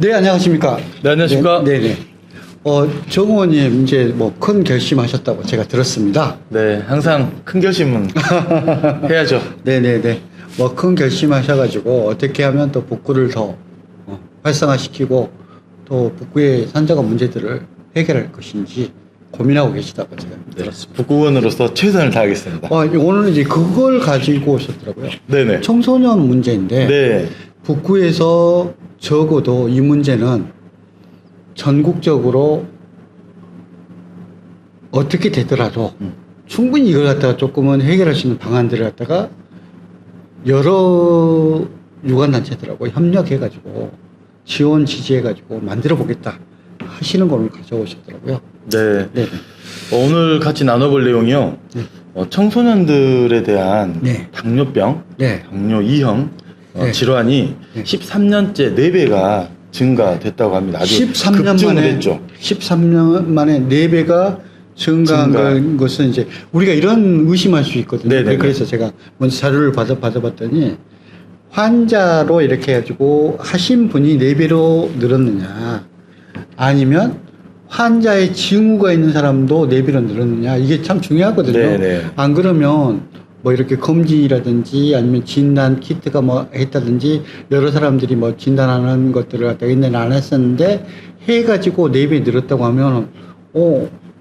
네, 안녕하십니까. 네, 안녕하십니까. 네, 네. 정 의원님 이제 뭐 큰 결심하셨다고 제가 들었습니다. 네, 항상 큰 결심은 해야죠. 네, 네, 네. 뭐 큰 결심하셔가지고 어떻게 하면 또 북구를 더 활성화시키고 또 북구의 산자가 문제들을 해결할 것인지 고민하고 계시다고 제가 네, 들었습니다. 북구원으로서 최선을 다하겠습니다. 오늘은 이제 그걸 가지고 오셨더라고요. 네네. 청소년 문제인데 네. 북구에서 적어도 이 문제는 전국적으로 어떻게 되더라도 충분히 이걸 갖다가 조금은 해결할 수 있는 방안들을 갖다가 여러 유관단체들하고 협력해가지고 지원 지지해가지고 만들어 보겠다 하시는 걸 오늘 가져오셨더라고요. 네. 네. 오늘 같이 나눠볼 내용이요. 네. 청소년들에 대한 네. 당뇨병, 네. 당뇨 2형 네. 질환이 네. 13년째 4배가 증가됐다고 합니다. 아주 13년 급증을 만에 했죠. 13년 만에 4배가 증가한 것은 이제 우리가 이런 의심할 수 있거든요. 네네네. 그래서 제가 먼저 자료를 받아봤더니 환자로 이렇게 해가지고 하신 분이 4배로 늘었느냐 아니면 환자의 징후가 있는 사람도 4배로 늘었느냐 이게 참 중요하거든요. 네네. 안 그러면 뭐 이렇게 검진이라든지 아니면 진단 키트가 뭐 했다든지 여러 사람들이 뭐 진단하는 것들을 갖다가 옛날에 안 했었는데 해가지고 4배 늘었다고 하면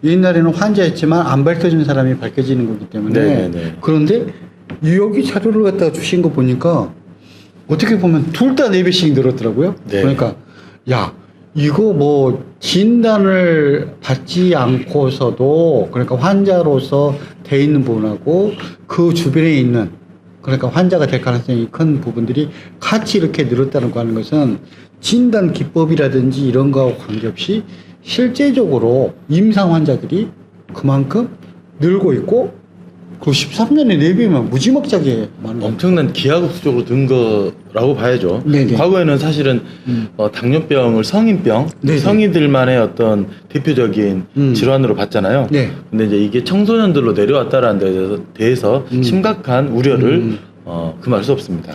옛날에는 환자였지만 안 밝혀진 사람이 밝혀지는 거기 때문에 네네네. 그런데 여기 자료를 갖다가 주신 거 보니까 어떻게 보면 둘 다 4배씩 늘었더라고요. 네. 그러니까 야 이거 뭐 진단을 받지 않고서도 그러니까 환자로서 돼 있는 부분하고 그 주변에 있는 그러니까 환자가 될 가능성이 큰 부분들이 같이 이렇게 늘었다는 거 하는 것은 진단 기법이라든지 이런 거하고 관계없이 실제적으로 임상 환자들이 그만큼 늘고 있고 그 13년에 4배면 무지막지하게 많은 엄청난 기하급수적으로 든 거라고 봐야죠. 네네. 과거에는 사실은 당뇨병을 성인병, 네네. 성인들만의 어떤 대표적인 질환으로 봤잖아요. 네. 근데 이제 이게 청소년들로 내려왔다라는 데 대해서 심각한 우려를 금할 수 없습니다.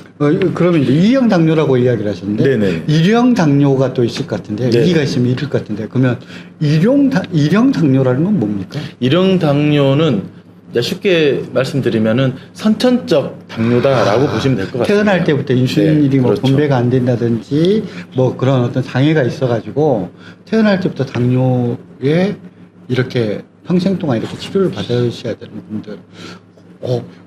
그러면 이제 2형 당뇨라고 이야기를 하셨는데 네네. 1형 당뇨가 또 있을 것 같은데 네. 2가 있으면 1일 것 같은데 그러면 1형 당뇨라는 건 뭡니까? 1형 당뇨는 쉽게 말씀드리면은 선천적 당뇨다라고 보시면 될 것 같습니다. 태어날 때부터 인슐린이 네, 뭐 그렇죠. 분배가 안 된다든지 뭐 그런 어떤 장애가 있어가지고 태어날 때부터 당뇨에 이렇게 평생 동안 이렇게 치료를 받으셔야 되는 분들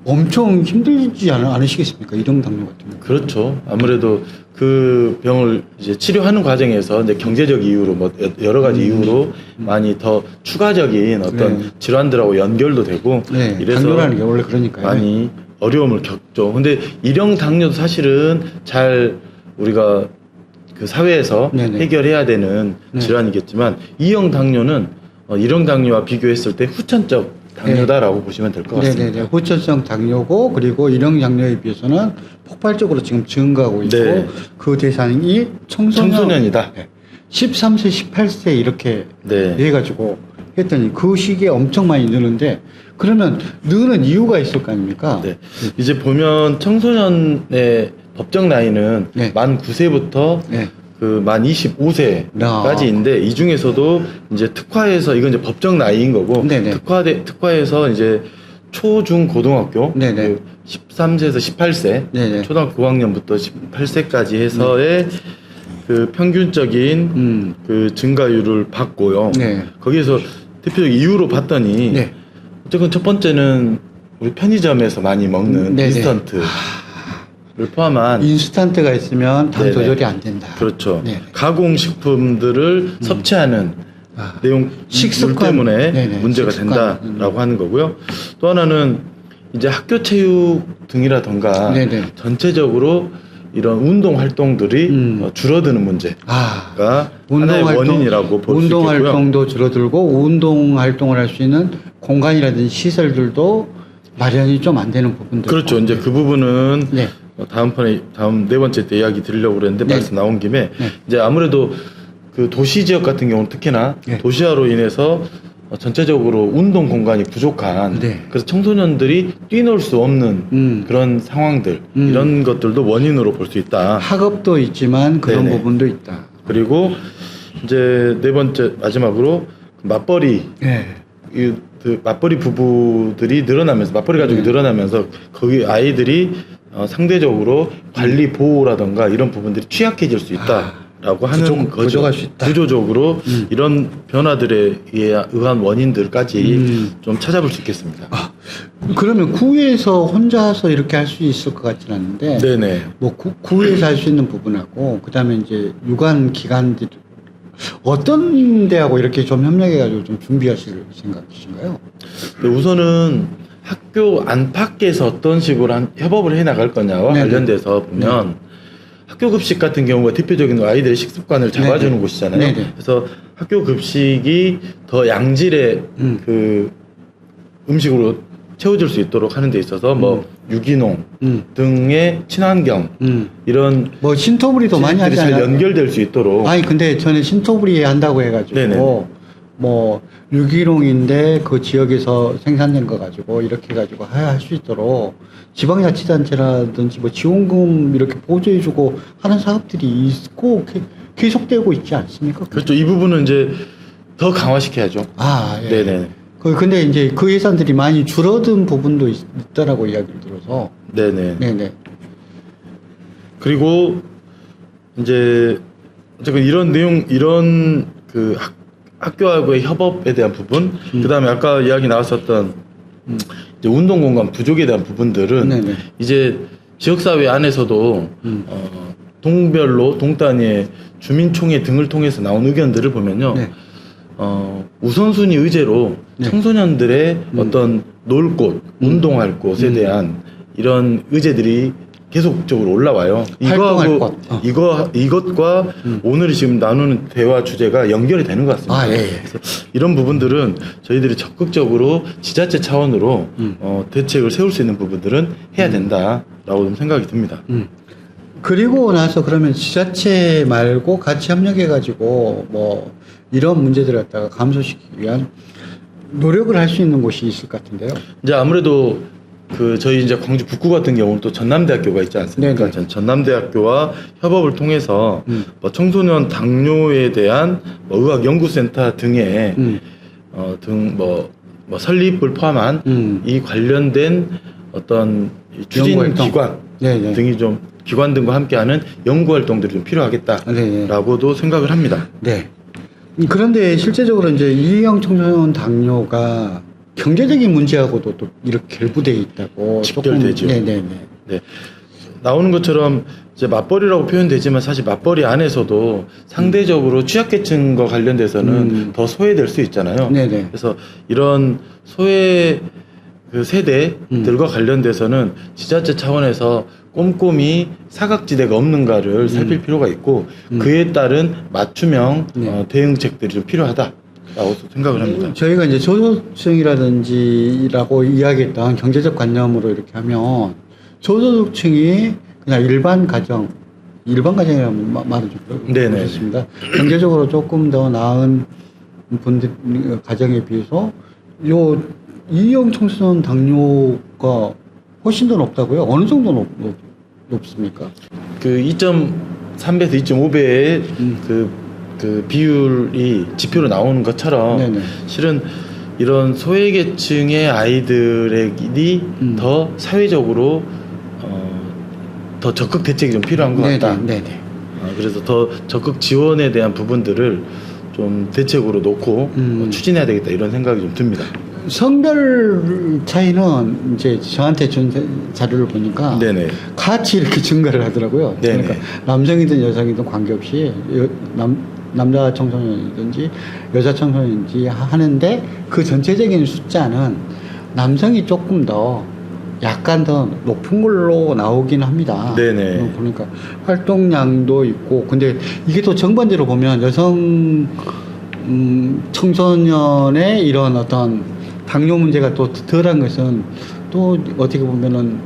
엄청 힘들지 않으시겠습니까? 1형 당뇨 같은 경우. 그렇죠. 아무래도 그 병을 이제 치료하는 과정에서 이제 경제적 이유로 뭐 여러 가지 이유로 많이 더 추가적인 어떤 네. 질환들하고 연결도 되고 네, 이래서 당뇨라는 게 원래 그러니까요. 많이 어려움을 겪죠. 근데 1형 당뇨도 사실은 잘 우리가 그 사회에서 네네. 해결해야 되는 네. 질환이겠지만 2형 당뇨는 1형 당뇨와 비교했을 때 후천적 당뇨다라고 보시면 될 것 같습니다. 네네네. 후천성 당뇨고 그리고 1형 당뇨에 비해서는 폭발적으로 지금 증가하고 있고 네. 그 대상이 청소년이다. 13세, 18세 이렇게 네. 해가지고 했더니 그 시기에 엄청 많이 느는데 그러면 느는 이유가 있을 거 아닙니까? 네. 이제 보면 청소년의 법정 나이는 네. 만 9세부터 네. 그 만 25세까지인데 이 중에서도 이제 특화해서 이건 이제 법정 나이인 거고 네네. 특화해서 이제 초중 고등학교 네네. 그 13세에서 18세 네네. 초등학교 9학년부터 18세까지 해서의 그 평균적인 그 증가율을 봤고요. 네. 거기에서 대표적 이유로 봤더니 네. 어쨌든 첫 번째는 우리 편의점에서 많이 먹는 네네. 인스턴트를 포함한 인스턴트가 있으면 당 네네. 조절이 안 된다. 그렇죠. 네. 가공식품들을 섭취하는 내용 식습관. 물 때문에 네네. 문제가 식습관. 된다라고 하는 거고요. 또 하나는 이제 학교 체육 등이라던가 네네. 전체적으로 이런 운동 활동들이 줄어드는 문제가 하나의 원인이라고 볼 수 있겠고요. 운동 활동도 줄어들고 운동 활동을 할 수 있는 공간이라든지 시설들도 마련이 좀 안 되는 부분들. 그렇죠. 이제 그 부분은 네. 다음 네 번째 때 이야기 드리려고 그랬는데 네. 말씀 나온 김에 네. 이제 아무래도 그 도시 지역 같은 경우는 특히나 네. 도시화로 인해서 전체적으로 운동 공간이 부족한 네. 그래서 청소년들이 뛰놀 수 없는 그런 상황들 이런 것들도 원인으로 볼 수 있다. 학업도 있지만 그런 네네. 부분도 있다. 그리고 이제 네 번째 마지막으로 맞벌이 예. 그 맞벌이 부부들이 늘어나면서 맞벌이 가족이 늘어나면서 거기 아이들이 상대적으로 관리 보호라던가 이런 부분들이 취약해질 수 있다라고 하는 거죠. 부족할 수 있다. 구조적으로 이런 변화들에 의한 원인들까지 좀 찾아볼 수 있겠습니다. 그러면 구에서 혼자서 이렇게 할 수 있을 것 같지는 않은데, 네네. 뭐 구에서 할 수 있는 부분하고, 그 다음에 이제 유관 기관들, 어떤 데하고 이렇게 좀 협력해가지고 좀 준비하실 생각이신가요? 우선은 학교 안팎에서 어떤 식으로 협업을 해 나갈 거냐와 네네. 관련돼서 보면 학교 급식 같은 경우가 대표적인 아이들의 식습관을 잡아주는 네네. 곳이잖아요. 네네. 그래서 학교 급식이 더 양질의 그 음식으로 채워질 수 있도록 하는 데 있어서 뭐 유기농 등의 친환경 이런 뭐 신토부리도 많이 지식들이 하지 잘 않아요? 연결될 수 있도록 아니 근데 저는 신토부리 한다고 해가지고 네네. 뭐 유기농인데 그 지역에서 생산된 거 가지고 이렇게 해가지고 할 수 있도록 지방자치단체라든지 뭐 지원금 이렇게 보조해주고 하는 사업들이 있고 계속되고 있지 않습니까? 그렇죠. 이 부분은 이제 더 강화시켜야죠. 아, 예. 네네. 근데 이제 그 예산들이 많이 줄어든 부분도 있더라고 이야기를 들어서. 네네. 네네. 그리고 이제 어쨌든 이런 내용 이런 그 학교하고의 협업에 대한 부분, 그다음에 아까 이야기 나왔었던 이제 운동 공간 부족에 대한 부분들은 네네. 이제 지역 사회 안에서도 동별로 동단위의 주민총회 등을 통해서 나온 의견들을 보면요. 네. 우선순위 의제로 네. 청소년들의 어떤 놀 곳, 운동할 곳에 대한 이런 의제들이 계속적으로 올라와요. 활동할 곳. 이것과 오늘 지금 나누는 대화 주제가 연결이 되는 것 같습니다. 아, 예, 예. 그래서 이런 부분들은 저희들이 적극적으로 지자체 차원으로 대책을 세울 수 있는 부분들은 해야 된다라고 좀 생각이 듭니다. 그리고 나서 그러면 지자체 말고 같이 협력해가지고 뭐 이런 문제들을 갖다가 감소시키기 위한 노력을 할 수 있는 곳이 있을 것 같은데요. 이제 아무래도 그 저희 이제 광주 북구 같은 경우는 또 전남대학교가 있지 않습니까? 네네. 전남대학교와 협업을 통해서 뭐 청소년 당뇨에 대한 뭐 의학 연구센터 등의 등 뭐 설립을 포함한 이 관련된 어떤 추진 연구활동. 기관 네네. 등이 좀 기관 등과 함께하는 연구 활동들이 좀 네네. 필요하겠다라고도 생각을 합니다. 네. 그런데 실제적으로 이제 이형 청소년 당뇨가 경제적인 문제하고도 또 이렇게 결부되어 있다고. 직결되죠. 네네네. 네. 나오는 것처럼 이제 맞벌이라고 표현되지만 사실 맞벌이 안에서도 상대적으로 취약계층과 관련돼서는 더 소외될 수 있잖아요. 네네. 그래서 이런 소외 그 세대들과 관련돼서는 지자체 차원에서 꼼꼼히 사각지대가 없는가를 살필 필요가 있고 그에 따른 맞춤형 네. 대응책들이 좀 필요하다라고 생각을 합니다. 저희가 이제 저소득층이라든지라고 이야기했던 경제적 관념으로 이렇게 하면 저소득층이 그냥 일반 가정이라는 말을 좀 네네. 그렇습니다. 경제적으로 조금 더 나은 분들 가정에 비해서 요 이형 청소년 당뇨가 훨씬 더 높다고요? 어느 정도 높습니까? 그 2.3배에서 2.5배의 그 비율이 지표로 나오는 것처럼 네네. 실은 이런 소외계층의 아이들이 더 사회적으로 더 적극 대책이 좀 필요한 것 같다. 네네. 그래서 더 적극 지원에 대한 부분들을 좀 대책으로 놓고 추진해야 되겠다 이런 생각이 좀 듭니다. 성별 차이는 이제 저한테 준 자료를 보니까 네네. 같이 이렇게 증가를 하더라고요. 네네. 그러니까 남성이든 여성이든 관계없이 남자 청소년이든지 여자 청소년인지 하는데 그 전체적인 숫자는 남성이 조금 더 약간 더 높은 걸로 나오긴 합니다. 네네. 그러니까 활동량도 있고 근데 이게 또 정반대로 보면 여성 청소년의 이런 어떤 당뇨 문제가 또 덜한 것은 또 어떻게 보면은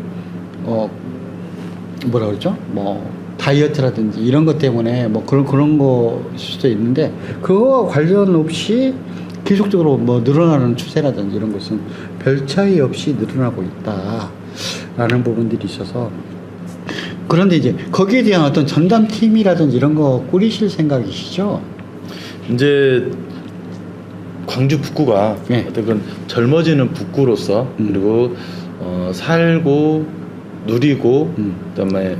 뭐라 그러죠? 뭐 다이어트라든지 이런 것 때문에 뭐 그런 거일 수도 있는데 그거와 관련 없이 계속적으로 뭐 늘어나는 추세라든지 이런 것은 별 차이 없이 늘어나고 있다라는 부분들이 있어서 그런데 이제 거기에 대한 어떤 전담팀이라든지 이런 거 꾸리실 생각이시죠? 이제 광주 북구가 네. 어떤 그런 젊어지는 북구로서 그리고 살고 누리고 그다음에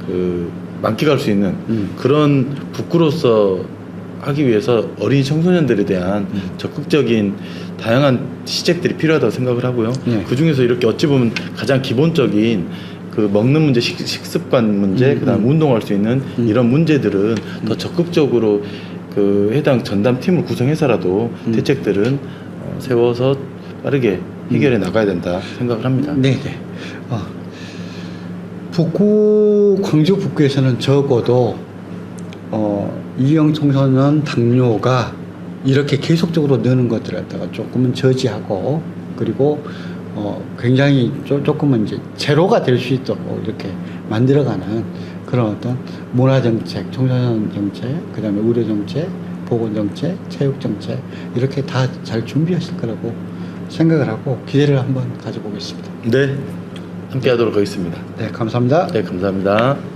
그 만끽할 수 있는 그런 북구로서 하기 위해서 어린이 청소년들에 대한 적극적인 다양한 시책들이 필요하다고 생각을 하고요. 네. 그 중에서 이렇게 어찌 보면 가장 기본적인 그 먹는 문제, 식습관 문제, 그다음 운동할 수 있는 이런 문제들은 더 적극적으로 그 해당 전담팀을 구성해서라도 대책들은 세워서 빠르게 해결해 나가야 된다 생각을 합니다. 네네. 북구, 광주 북구에서는 적어도 이형 청소년 당뇨가 이렇게 계속적으로 느는 것들을 갖다가 조금은 저지하고 그리고 굉장히 조금은 이제 제로가 될 수 있도록 이렇게 만들어가는 그런 어떤 문화정책, 청소년 정책, 그 다음에 의료정책, 보건정책, 체육정책 이렇게 다 잘 준비하실 거라고 생각을 하고 기대를 한번 가져보겠습니다. 네, 함께 하도록 하겠습니다. 네, 감사합니다. 네, 감사합니다.